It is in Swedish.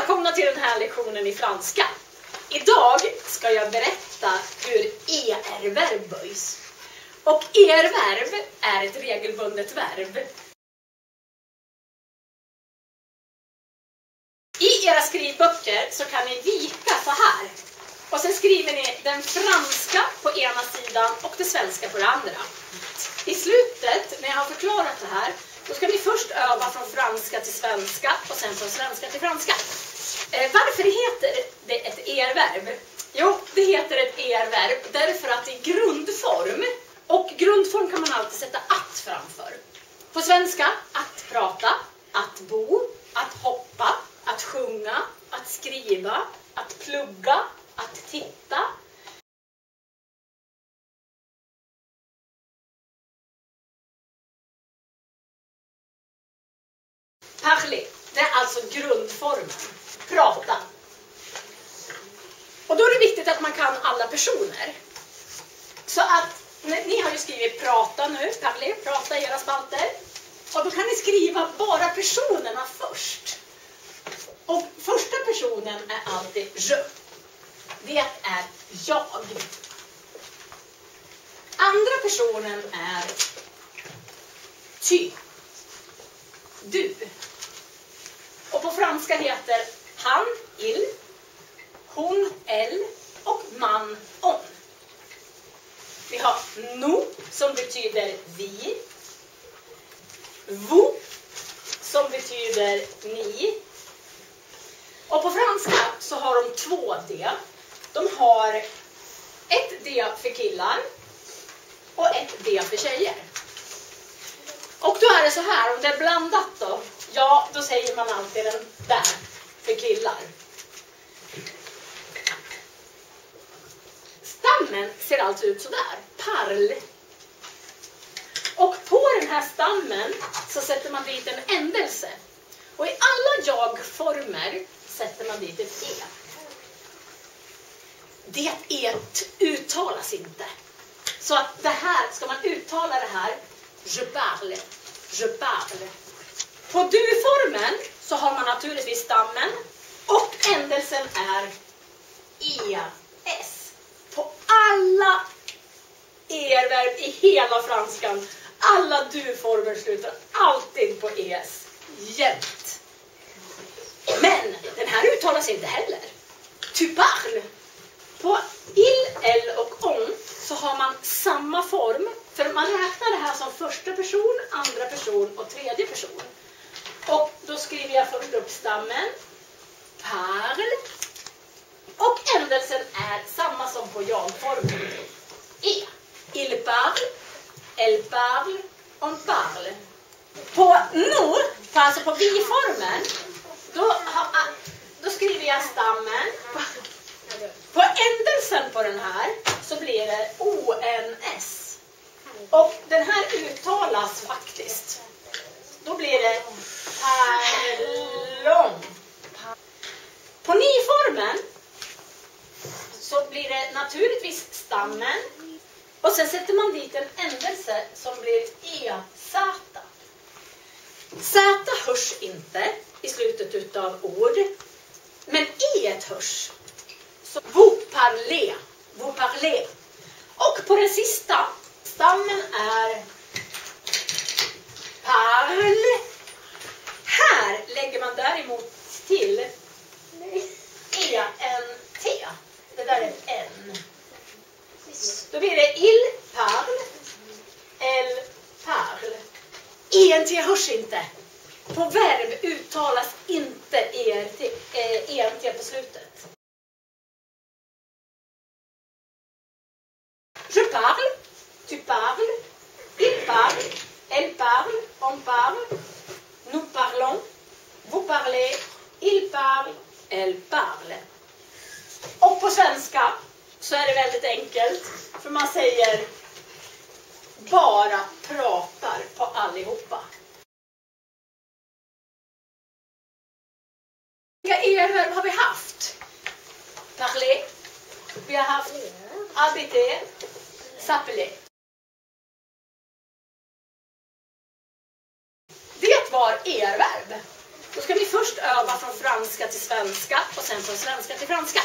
Välkomna till den här lektionen i franska. Idag ska jag berätta hur er-verb böjs. Och er-verb är ett regelbundet verb. I era skrivböcker så kan ni vika så här. Och sen skriver ni den franska på ena sidan och det svenska på den andra. I slutet, när jag har förklarat det här, då ska ni först öva från franska till svenska och sen från svenska till franska. Varför heter det ett er-verb? Jo, det heter ett er-verb därför att det är grundform. Och grundform kan man alltid sätta att framför. På svenska, att prata, att bo, att hoppa, att sjunga, att skriva, att plugga, att titta. Parler, det är alltså grundformen. Prata. Och då är det viktigt att man kan alla personer. Så att, ni har ju skrivit prata nu, parler, prata i era spalter. Och då kan ni skriva bara personerna först. Och första personen är alltid je. Det är jag. Andra personen är tu. Du. Och på franska heter han, il, hon, elle och man, on. Vi har nous som betyder vi. Vous som betyder ni. Och på franska så har de två D. De har ett D för killar och ett D för tjejer. Och då är det så här, om det är blandat då, ja då säger man alltid den där för killar. Stammen ser alltså ut så där, parle. Och på den här stammen så sätter man dit en ändelse. Och i alla jag-former sätter man dit ett e. Det et uttalas inte. Så att det här, ska man uttala det här, je parle, je parle. På du-formen så har man naturligtvis stammen och ändelsen är es. På alla er-verb i hela franskan, alla du-former slutar alltid på es. Jämt. Men den här uttalas inte heller. Tu parles. På il, elle och on så har man samma form. För man räknar det här som första person, andra person och tredje person. Och då skriver jag först upp stammen. Parle. Och ändelsen är samma som på jag-formen. E. Il parle, elle parle, on parle. På nous, alltså på vi-formen, då skriver jag stammen. På ändelsen på den här så blir det ons. Och den här uttalas faktiskt. Då blir det parlons. På ni-formen så blir det naturligtvis stammen. Och sen sätter man dit en ändelse som blir e-sata. Zäta hörs inte i slutet utav ord. Men e hörs. Så vous parlez, vous parlez. Och på den sista, stammen är parle. Här lägger man däremot till e-n-t. Det där är ett n. Då blir det il parle, elle parle. E-n-t hörs inte. På verb uttalas inte e-n-t på slutet. Je parle, tu parles, il parle, elle parle, on parle, nous parlons, vous parlez, il parle, elle parle. Och på svenska så är det väldigt enkelt. För man säger bara pratar på allihopa. Vilka er-verb har vi haft? Parler. Vi har haft habiter. S'appeler. Det var er-verb. Då ska vi först öva från franska till svenska och sen från svenska till franska.